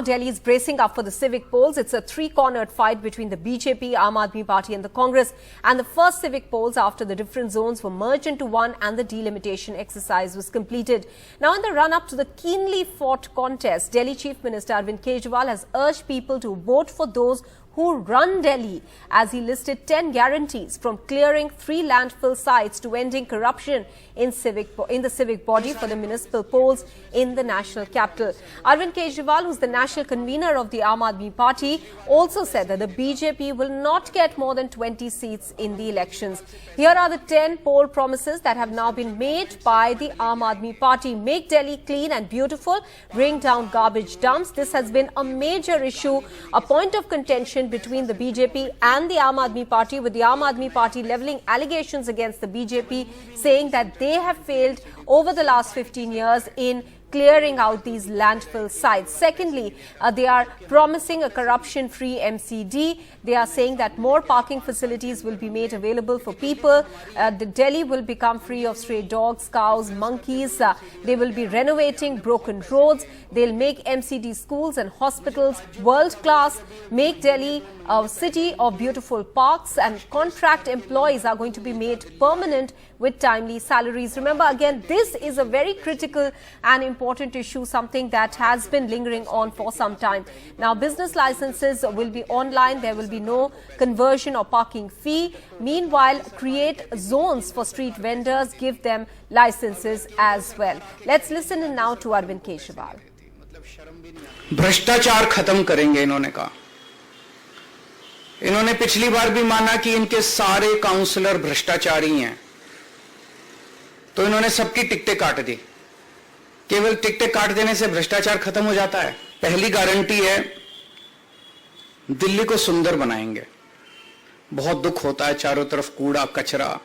now, Delhi is bracing up for the Civic polls. It's a three-cornered fight between the BJP, Aam Aadmi Party and the Congress. And the first Civic polls after the different zones were merged into one and the delimitation exercise was completed. Now, in the run-up to the keenly fought contest, Delhi Chief Minister Arvind Kejriwal has urged people to vote for those who run Delhi, as he listed 10 guarantees from clearing 3 landfill sites to ending corruption in the civic body for the municipal polls in the national capital. Arvind Kejriwal, who's the national convener of the Aam Aadmi Party, also said that the BJP will not get more than 20 seats in the elections. Here are the 10 poll promises that have now been made by the Aam Aadmi Party. Make Delhi clean and beautiful, bring down garbage dumps. This has been a major issue, a point of contention between the BJP and the Aam Aadmi Party, with the Aam Aadmi Party levelling allegations against the BJP, saying that they have failed over the last 15 years in clearing out these landfill sites. Secondly, they are promising a corruption-free MCD. They are saying that more parking facilities will be made available for people. The Delhi will become free of stray dogs, cows, monkeys. They will be renovating broken roads. They'll make MCD schools and hospitals world-class, make Delhi a city of beautiful parks, and contract employees are going to be made permanent with timely salaries. Remember, again, this is a very critical and important issue, something that has been lingering on for some time. Now, business licenses will be online. There will be no conversion or parking fee. Meanwhile, create zones for street vendors, give them licenses as well. Let's listen in now to Arvind Kejriwal. भ्रष्टाचार खत्म करेंगे, इन्होंने कहा। इन्होंने पिछली बार भी माना कि इनके सारे काउंसलर भ्रष्टाचारी हैं, तो इन्होंने सबकी टिकटें काट दी। केवल टिकटें काट देने से भ्रष्टाचार खत्म हो जाता है? पहली गारंटी है, दिल्ली को सुंदर बनाएंगे। बहुत दुख होता है, चारों तरफ कूड़ा कचरा,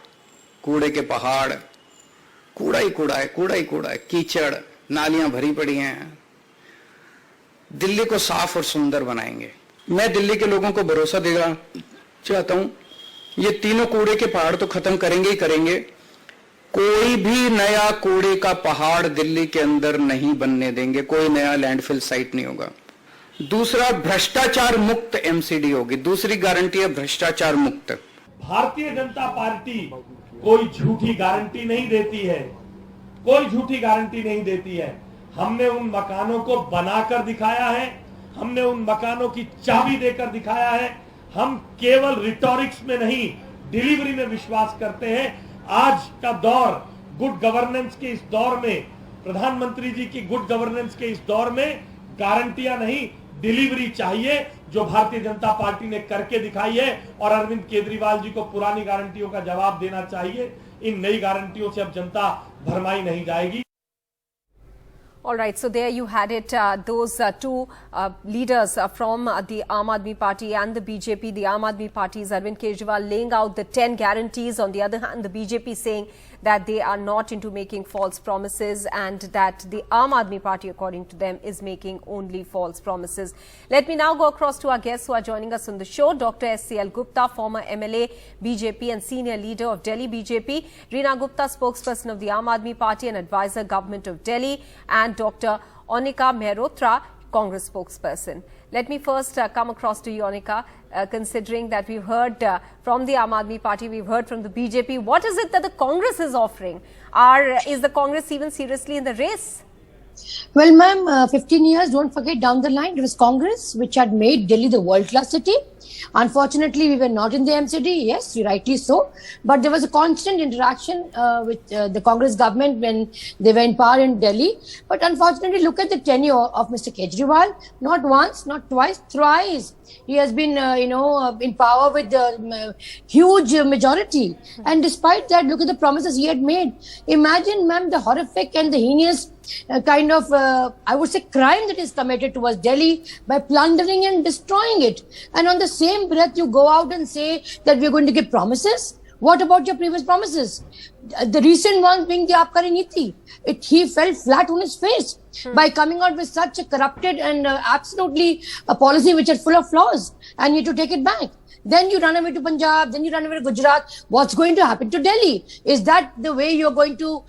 कूड़े के पहाड़, कूड़ा ही कूड़ा है, कूड़ा ही कूड़ा है, कीचड़, नालियां भरी पड़ी हैं। दिल्ली को साफ और सुंदर बनाएंगे। मैं दिल्ली के लोगों को भरोसा देना चाहता हूं, ये तीनों कूड़े के पहाड़ तो खत्म करेंगे ही करेंगे। कोई भी नया कूड़े का पहाड़ दिल्ली के अंदर नहीं बनने देंगे, कोई नया लैंडफिल साइट नहीं होगा। दूसरा, भ्रष्टाचार मुक्त एमसीडी होगी। दूसरी गारंटी है भ्रष्टाचार मुक्त। भारतीय जनता पार्टी कोई झूठी गारंटी नहीं देती है, कोई झूठी गारंटी नहीं देती है। हमने उन मकानों को बनाकर दिखाया है, हमने उन मकानों की चाबी देकर दिखाया है। हम केवल रिटोरिक्स में नहीं, डिलीवरी में विश्वास करते हैं। आज का दौर गुड गवर्नेंस के इस दौर में, प्रधानमंत्री जी की गुड गवर्नेंस के इस दौर में गारंटियां नहीं, डिलीवरी चाहिए, जो भारतीय जनता पार्टी ने करके दिखाई है। और अरविंद केजरीवाल जी को पुरानी गारंटियों का जवाब देना चाहिए। इन नई गारंटियों से अब जनता भरमाई नहीं जाएगी। All right, so there you had it, those two leaders from the Aam Aadmi Party and the BJP. The Aam Aadmi Party's Arvind Kejriwal laying out the 10 guarantees. On the other hand, the BJP saying that they are not into making false promises and that the Aam Aadmi Party, according to them, is making only false promises. Let me now go across to our guests who are joining us on the show. Dr. SCL Gupta, former MLA, BJP and senior leader of Delhi BJP. Reena Gupta, spokesperson of the Aam Aadmi Party and advisor government of Delhi. And Dr. Onika Mehrotra, Congress spokesperson. Let me first come across to you, Onika, considering that we've heard from the Aam Aadmi Party, we've heard from the BJP. What is it that the Congress is offering? Is the Congress even seriously in the race? Well, ma'am, 15 years, don't forget, down the line, it was Congress which had made Delhi the world-class city. Unfortunately, we were not in the MCD, yes, rightly so. But there was a constant interaction with the Congress government when they were in power in Delhi. But unfortunately, look at the tenure of Mr. Kejriwal. Not once, not twice, thrice. He has been, in power with a huge majority. And despite that, look at the promises he had made. Imagine, ma'am, the horrific and the heinous kind of, I would say, crime that is committed towards Delhi by plundering and destroying it. And on the same breath, you go out and say that we're going to give promises. What about your previous promises? The recent ones being the Aabkari Niti. He fell flat on his face by coming out with such a corrupted and absolutely a policy which is full of flaws, and you have to take it back. Then you run away to Punjab, then you run away to Gujarat. What's going to happen to Delhi? Is that the way you're going to,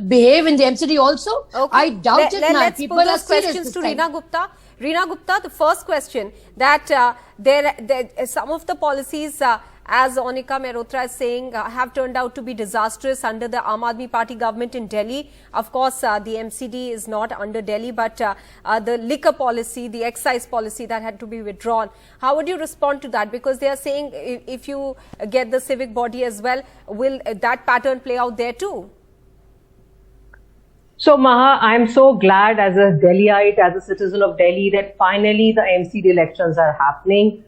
behave in the MCD also? Okay. I doubt it, ma'am. Let's People put are those serious questions this to time. Reena Gupta. Reena Gupta, the first question that some of the policies, as Onika Mehrotra is saying, have turned out to be disastrous under the Aam Aadmi Party government in Delhi. Of course, the MCD is not under Delhi, but the liquor policy, the excise policy that had to be withdrawn. How would you respond to that? Because they are saying if you get the civic body as well, will that pattern play out there too? So Maha, I'm so glad as a Delhiite, as a citizen of Delhi, that finally the MCD elections are happening.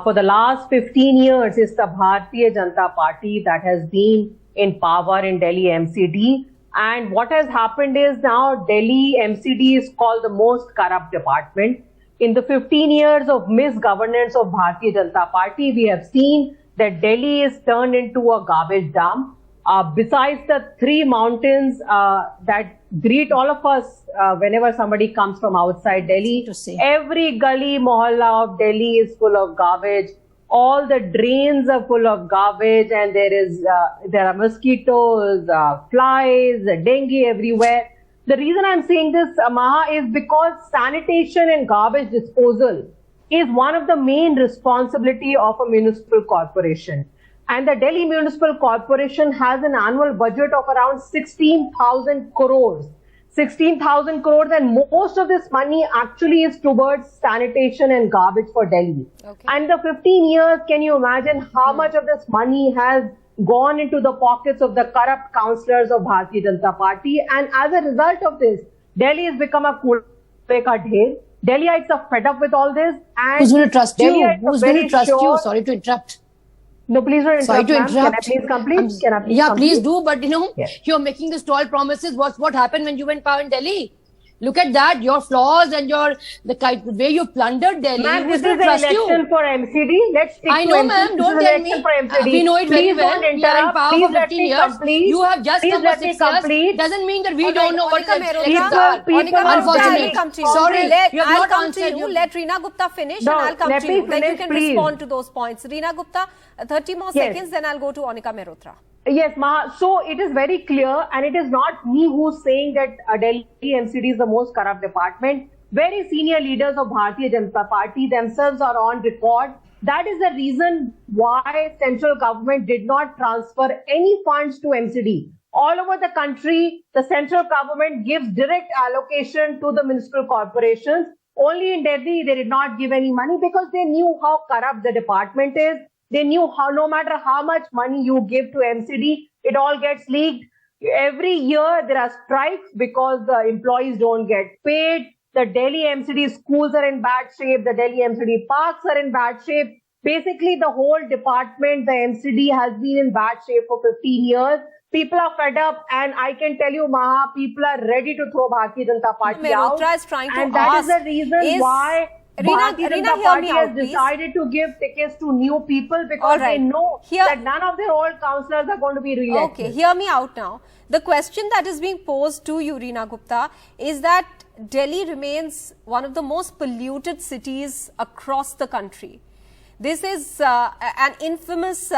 For the last 15 years, it's the Bharatiya Janata Party that has been in power in Delhi MCD. And what has happened is now Delhi MCD is called the most corrupt department. In the 15 years of misgovernance of Bharatiya Janata Party, we have seen that Delhi is turned into a garbage dump. Besides the three mountains that greet all of us whenever somebody comes from outside Delhi, every gully, mohalla of Delhi is full of garbage. All the drains are full of garbage, and there are mosquitoes, flies, dengue everywhere. The reason I'm saying this, Maha, is because sanitation and garbage disposal is one of the main responsibility of a municipal corporation. And the Delhi Municipal Corporation has an annual budget of around 16,000 crores. 16,000 crores, and most of this money actually is towards sanitation and garbage for Delhi. Okay. And the 15 years, can you imagine how much of this money has gone into the pockets of the corrupt councillors of Bharatiya Janata Party? And as a result of this, Delhi has become a koode ka dher. Delhiites are fed up with all this. And who's going to trust you? Delhiites Who's are going very to trust sure. you? Sorry to interrupt. No, please don't interrupt. Sorry to Can I interrupt. please complete? Can I please Yeah, complete? please do. But Yes. you're making this tall promises. What happened when you went power in Delhi? Look at that, your flaws and the way you plundered Delhi. Ma'am, Who's this is going to the trust election you? for MCD. Let's stick I to know, MCD. ma'am. This Don't is tell election me. for MCD. We know it very Please well. don't We are in interrupt. power Please for let 15 me years. complete. You have just Please come for let me 6 years. complete. Doesn't mean that we All don't right, know what Monica the Mehrotra, elections People- are. people Monica are Mehrotra, Unfortunate. I'll come to you. Sorry, you have I'll not come to answered you. you. Let Reena Gupta finish No, and I'll come let to me you. Then you finish, can please. respond to those points. Reena Gupta, 30 more Yes. seconds, then I'll go to Monica Mehrotra. Yes, Maha. So it is very clear, and it is not me who's saying that Delhi MCD is the most corrupt department. Very senior leaders of Bharatiya Janata Party themselves are on record. That is the reason why central government did not transfer any funds to MCD. All over the country, the central government gives direct allocation to the municipal corporations. Only in Delhi, they did not give any money because they knew how corrupt the department is. They knew how no matter how much money you give to MCD, it all gets leaked. Every year, there are strikes because the employees don't get paid. The Delhi MCD schools are in bad shape. The Delhi MCD parks are in bad shape. Basically, the whole department, the MCD, has been in bad shape for 15 years. People are fed up, and I can tell you, Maha, people are ready to throw Bharatiya Janata Party out. Mehrotra is trying to and that is ask, the reason why Bharatiya Reena, Janata hear Party me has out, please. decided to give tickets to new people because All right. they know Here- that none of their old councillors are going to be re-elected. Okay, hear me out now. The question that is being posed to you, Reena Gupta, is that Delhi remains one of the most polluted cities across the country. This is an infamous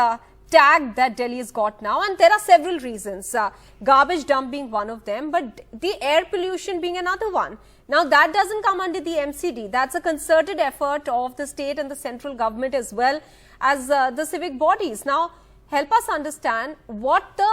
tag that Delhi has got now, and there are several reasons. Garbage dump being one of them, but the air pollution being another one. Now, that doesn't come under the MCD. That's a concerted effort of the state and the central government as well as the civic bodies. Now, help us understand what the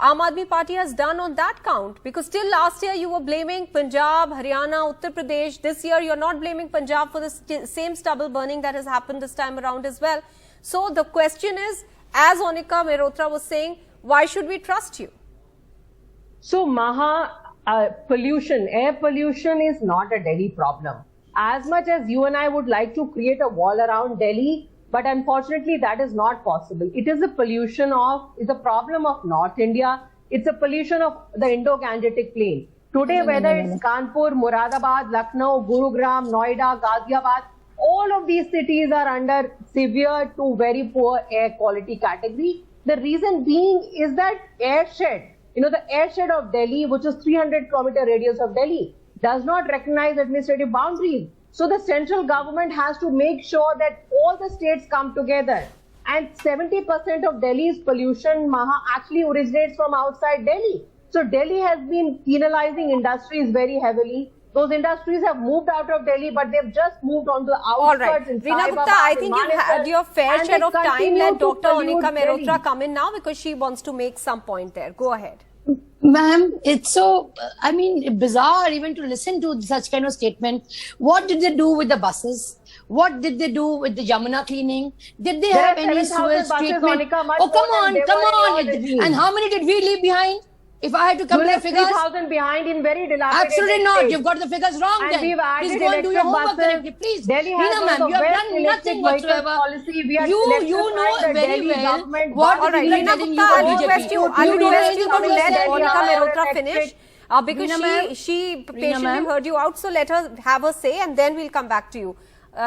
Aam Aadmi Party has done on that count, because till last year you were blaming Punjab, Haryana, Uttar Pradesh. This year you're not blaming Punjab for the same stubble burning that has happened this time around as well. So the question is, as Monica Mehrotra was saying, why should we trust you? So Maha, pollution, air pollution is not a Delhi problem. As much as you and I would like to create a wall around Delhi, but unfortunately that is not possible. It is a pollution it's a problem of North India. It's a pollution of the Indo-Gangetic Plain. Today, whether it's Kanpur, Muradabad, Lucknow, Gurugram, Noida, Ghaziabad, all of these cities are under severe to very poor air quality category. The reason being is that airshed, the airshed of Delhi, which is 300-kilometer radius of Delhi, does not recognize administrative boundaries. So the central government has to make sure that all the states come together. And 70% of Delhi's pollution, Maha, actually originates from outside Delhi. So Delhi has been penalizing industries very heavily. Those industries have moved out of Delhi, but they've just moved on the outskirts. All right. In Reena Gupta, Saibabad, I in think you've Manesar, had your fair and share they of time. continue Let to Dr. pollute Anika Mehrotra Delhi. come in now because she wants to make some point there. Go ahead. Ma'am, it's so, I mean, bizarre even to listen to such kind of statement. What did they do with the buses? What did they do with the Yamuna cleaning? Did they There have are any 7,000 sewage buses, treatment? Monica, much Oh, come more on, than they come were in on. your regime. And how many did we leave behind? If I had to You compare left figures? 3,000 behind in very dilapidated Absolutely not. state. You've got the figures wrong And then. we've added Please go and do your electric homework buses. correctly. Please. Delhi has Reena one ma'am, of you the have best done nothing electric vehicle whatsoever. policy. We are You know electrifying the very Delhi well government. what All right, we are Reena telling Gupta, you I'll about request BJP. you. You I'll don't request know you to anything let about Monica yourself. Mehrotra finish because Reena ma'am. she Reena patiently ma'am. heard you out. So let her have her say, and then we'll come back to you.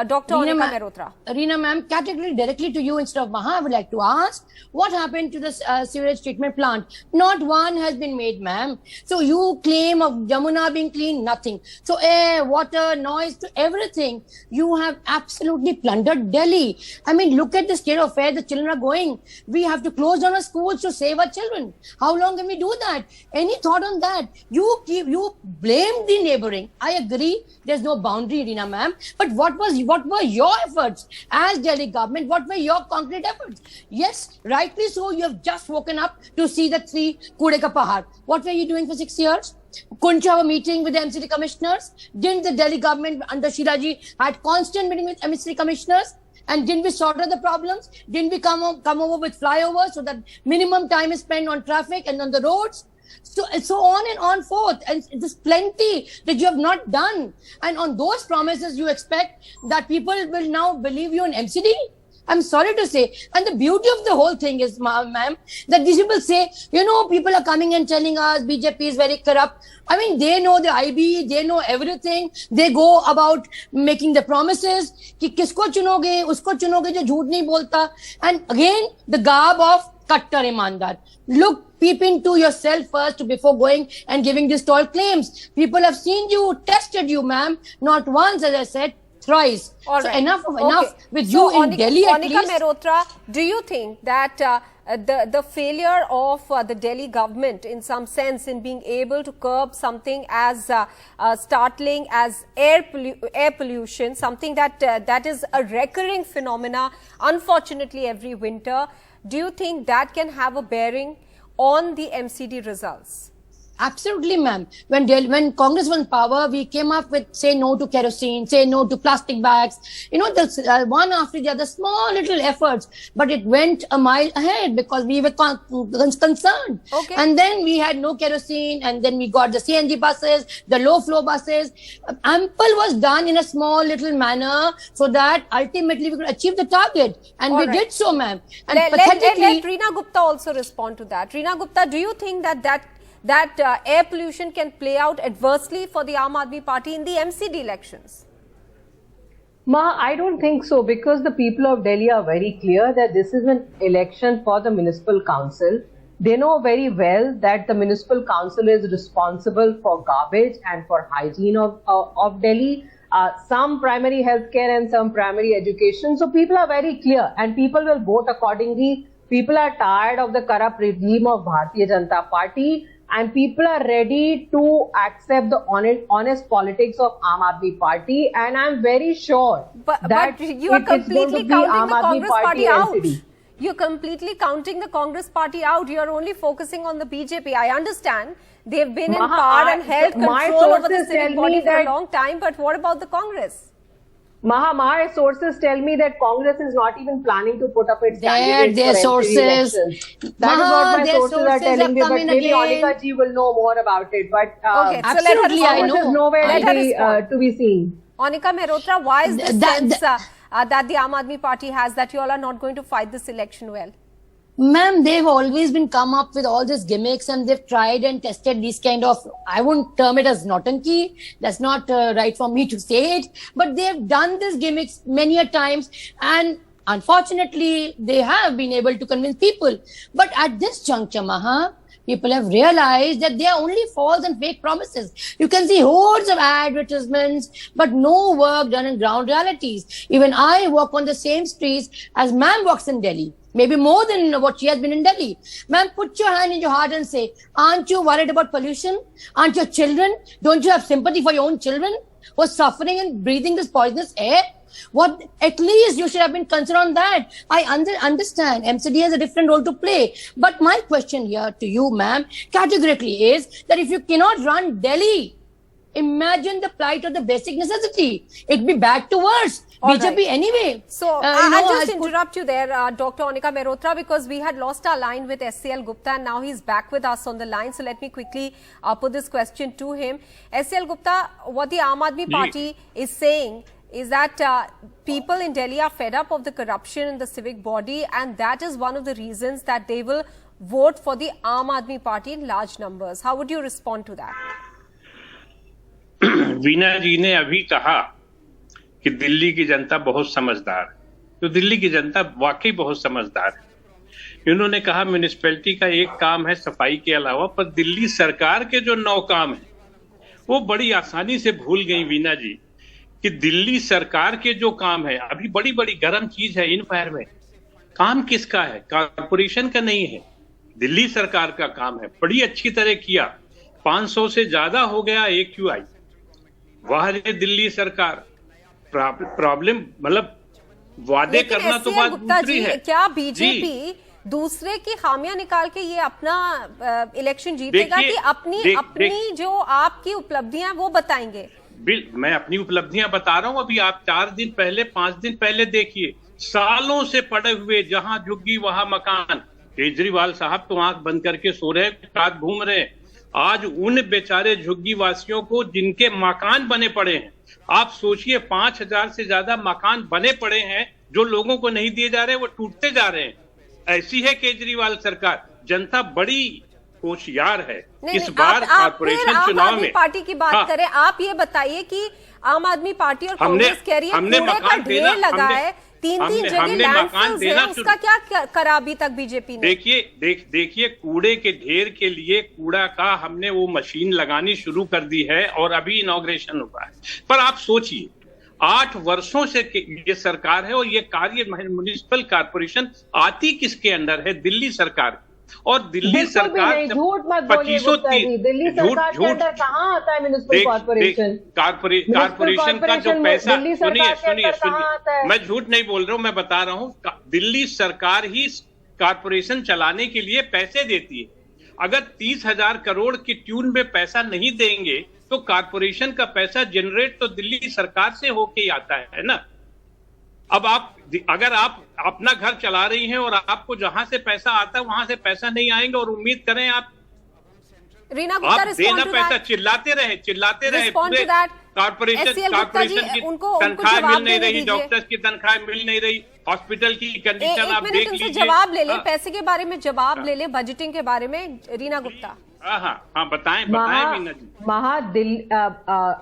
Dr. Anika Mehrotra. Reena ma'am, categorically directly to you instead of Maha, I would like to ask, what happened to the sewage treatment plant? Not one has been made, ma'am. So you claim of Yamuna being clean, nothing. So air, water, noise, to everything. You have absolutely plundered Delhi. I mean, look at the state of where the children are going. We have to close down our schools to save our children. How long can we do that? Any thought on that? You blame the neighboring. I agree, there's no boundary, Reena ma'am. But what were your efforts as Delhi government? What were your concrete efforts? Yes, rightly so, you have just woken up to see the 3 Kude Ka Pahad. What were you doing for 6 years? Couldn't you have a meeting with the MCD commissioners? Didn't the Delhi government under Shiraji had constant meeting with MCD commissioners? And didn't we sort out the problems? Didn't we come over with flyovers so that minimum time is spent on traffic and on the roads? So on and on forth, and there's plenty that you have not done. And on those promises, you expect that people will now believe you in MCD? I'm sorry to say. And the beauty of the whole thing is, ma'am, that these people say, you know, people are coming and telling us BJP is very corrupt. I mean, they know the IB, they know everything. They go about making the promises कि किसको चुनोगे, उसको चुनोगे जो झूठ नहीं बोलता. And again, the garb of Kattar Imandar. Look, peep into yourself first before going and giving these tall claims. People have seen you, tested you, ma'am. Not once, as I said, thrice. All so right. enough with so you in Delhi at Anika least. Mehrotra, do you think that the failure of the Delhi government in some sense in being able to curb something as startling as air pollution, something that is a recurring phenomena unfortunately every winter, do you think that can have a bearing on the MCD results? Absolutely, ma'am. When Congress was in power, we came up with say no to kerosene, say no to plastic bags. You know, the one after the other, small little efforts, but it went a mile ahead because we were concerned. Okay. And then we had no kerosene, and then we got the CNG buses, the low flow buses. Ample was done in a small little manner so that ultimately we could achieve the target, and All we right. did so, ma'am. And Let pathetically, Reena Gupta also respond to that. Reena Gupta, do you think that air pollution can play out adversely for the Aam Aadmi Party in the MCD elections? I don't think so, because the people of Delhi are very clear that this is an election for the municipal council. They know very well that the municipal council is responsible for garbage and for hygiene of Delhi, some primary healthcare and some primary education. So people are very clear and people will vote accordingly. People are tired of the corrupt regime of Bharatiya Janata Party, and people are ready to accept the honest politics of Aam Aadmi Party, and I'm very sure But you are completely counting the Congress party out. You're completely counting the Congress party out. You're only focusing on the BJP. I understand they've been in power and held control over the civic body for a long time, but what about the Congress? My sources tell me that Congress is not even planning to put up its candidates their for sources. elections. That is what my sources are telling me, but maybe again. Anika ji will know more about it. But Okay, so absolutely, I Congress is know. nowhere to be seen. Anika Mehrotra, why is this sense that the Aam Aadmi Party has that you all are not going to fight this election well? Ma'am, they've always been come up with all these gimmicks, and they've tried and tested these kind of, I won't term it as naughty. That's not right for me to say it, but they've done these gimmicks many a times, and unfortunately, they have been able to convince people. But at this juncture, Maha, people have realized that they are only false and fake promises. You can see hordes of advertisements, but no work done in ground realities. Even I walk on the same streets as ma'am walks in Delhi. Maybe more than what she has been in Delhi. Ma'am, put your hand in your heart and say, aren't you worried about pollution? Aren't your children? Don't you have sympathy for your own children who are suffering and breathing this poisonous air? What, at least you should have been concerned on that. I understand MCD has a different role to play. But my question here to you, ma'am, categorically is that if you cannot run Delhi, imagine the plight of the basic necessity. It'd be bad to worse. All BJP right. anyway. So I'll just interrupt you there, Dr. Onika Mehrotra, because we had lost our line with SCL Gupta and now he's back with us on the line. So let me quickly put this question to him. SCL Gupta, what the Aam Aadmi Party is saying is that people in Delhi are fed up of the corruption in the civic body, and that is one of the reasons that they will vote for the Aam Aadmi Party in large numbers. How would you respond to that? Veena जी ने अभी कहा कि दिल्ली की जनता बहुत समझदार है, तो दिल्ली की जनता वाकई बहुत समझदार है। इन्होंने कहा म्यूनिसिपैलिटी का एक काम है सफाई के अलावा, पर दिल्ली सरकार के जो 9 काम है वो बड़ी आसानी से भूल गई वीना जी कि दिल्ली सरकार के जो काम है, अभी बड़ी बड़ी गर्म चीज है इन फायर में, काम किसका है? कारपोरेशन का नहीं है, दिल्ली सरकार का काम है। बड़ी अच्छी तरह किया, 500 से ज्यादा हो गया AQI। वाह रे दिल्ली सरकार, प्रॉब्लम मतलब वादे करना तो बात दूसरी है। क्या बीजेपी दूसरे की खामियां निकाल के ये अपना इलेक्शन जीतेगा कि अपनी जो आपकी उपलब्धियां वो बताएंगे? मैं अपनी उपलब्धियां बता रहा हूं। अभी आप 4 दिन पहले 5 दिन पहले देखिए, सालों से पड़े हुए जहां झुग्गी वहां मकान, केजरीवाल साहब तो आंख बंद करके सो रहे, रात घूम रहे। आज उन बेचारे झुग्गी वासियों को जिनके मकान बने पड़े हैं, आप सोचिए 5000 से ज्यादा मकान बने पड़े हैं जो लोगों को नहीं दिए जा रहे, वो टूटते जा रहे हैं। ऐसी है केजरीवाल सरकार। जनता बड़ी होशियार है। इस बार कारपोरेशन चुनाव में पार्टी की बात करें, आप ये बताइए कि आम आदमी पार्टी और कांग्रेस कह रही है कूड़े का ढेर लगा है, 3-3 जगह लैंडफिल्स है, उसका क्या करा अभी तक बीजेपी ने? देखिए कूड़े के ढेर के लिए कूड़ा का हमने वो मशीन लगानी शुरू कर दी है और अभी इनॉग्रेशन हुआ है। पर आप सोचिए 8 वर्षों से ये सरकार है और ये कार्य म्युनिसिपल कारपोरेशन आती किसके अंडर है? दिल्ली सरकार। और दिल्ली सरकार झूठ मत बोलिए गुप्ता जी, दिल्ली सरकार के अंदर कहाँ आता है म्युनिसिपल कॉर्पोरेशन? कारपोरेशन का जो पैसा, सुनिए, मैं झूठ नहीं बोल रहा हूँ, मैं बता रहा हूँ, दिल्ली सरकार ही कारपोरेशन चलाने के लिए पैसे देती है। अगर 30,000 करोड़ की ट्यून में पैसा नहीं देंगे तो कारपोरेशन का पैसा जनरेट तो दिल्ली सरकार से होके ही आता है ना। अब अगर आप अपना घर चला रही हैं और आपको जहां से पैसा आता है वहां से पैसा नहीं आएंगे और उम्मीद करें आप देना पैसा, चिल्लाते रहे पूरे कारपोरेशन की तनख्वाह मिल नहीं रही, डॉक्टर्स की तनख्वाह मिल नहीं रही, हॉस्पिटल की कंडीशन आप देख लीजिए। जवाब ले ले, पैसे के बारे में जवाब ले ले, बजटिंग के बारे में रीना गुप्ता। हाँ बताएं मीना जी।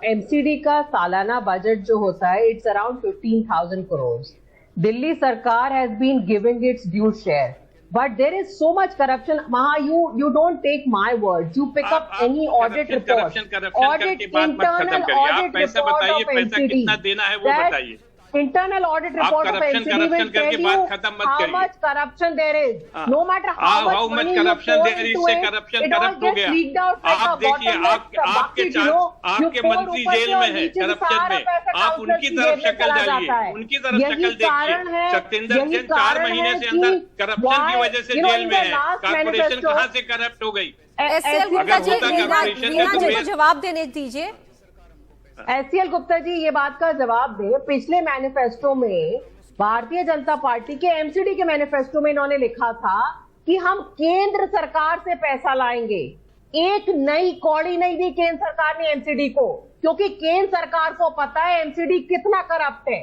एमसीडी का सालाना बजट जो होता है, इट्स अराउंड 15,000 करोड़। दिल्ली सरकार has been giving its due share, but there is so much corruption. You don't take my words. You pick up any audit report, audit internal audit report of NCD. कितना देना है वो बताइए। Internal audit report of NCD will tell you how much corruption there is. No matter how much corruption there is, it all gets leaked out like a bottomless आपके मंत्री jail में है corruption में, आप उनकी तरफ शक्ल डालिए, उनकी तरफ शक्ल देखिए। सत्येंद्र जैन 4 महीने से अंदर करप्शन की वजह से जेल में है, कारपोरेशन कहाँ से करप्ट हो गई? SCL गुप्ता जी, रीना जी को जवाब देने दीजिए। SCL गुप्ता जी ये बात का जवाब दे। पिछले मैनिफेस्टो में भारतीय जनता पार्टी के एमसीडी के मैनिफेस्टो में इन्होंने लिखा था कि हम केंद्र सरकार से पैसा लाएंगे। एक नई कौड़ी नहीं दी केंद्र सरकार ने एमसीडी को, क्योंकि केंद्र सरकार को पता है एमसीडी कितना करप्ट है।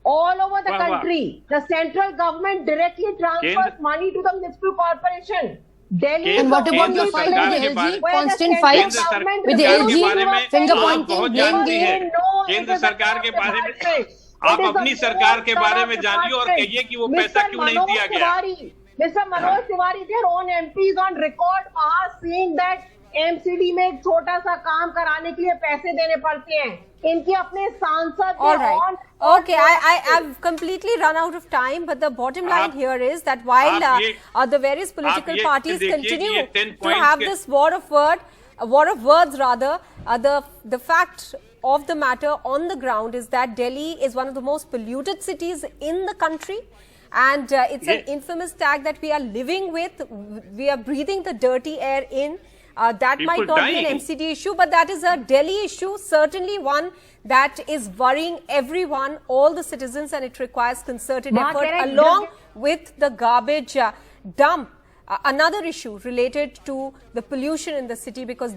All over the country the central government directly transfers money to the municipal corporation. Delhi, and what about your fight with the LG? Constant fights with the LG, finger pointing, blame game. केंद्र सरकार के बारे में आप अपनी सरकार के बारे में जानिए और कहिए कि वो पैसा क्यों नहीं दिया गया। Mr. Manoj Tiwari, their own MPs on record saying that MCD में एक छोटा सा काम कराने के लिए पैसे देने पड़ते हैं। इनके अपने सांसद Okay, I've completely run out of time, but the bottom line here is that while the various political parties continue to have this war of words rather, the fact of the matter on the ground is that Delhi is one of the most polluted cities in the country. And it's an infamous tag that we are living with. We are breathing the dirty air in. That People might not dying. be an MCD issue, but that is a Delhi issue, certainly one that is worrying everyone, all the citizens, and it requires concerted effort along with the garbage dump. Another issue related to the pollution in the city, because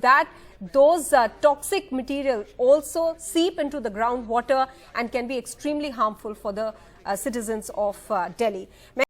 those toxic materials also seep into the groundwater and can be extremely harmful for the citizens of Delhi.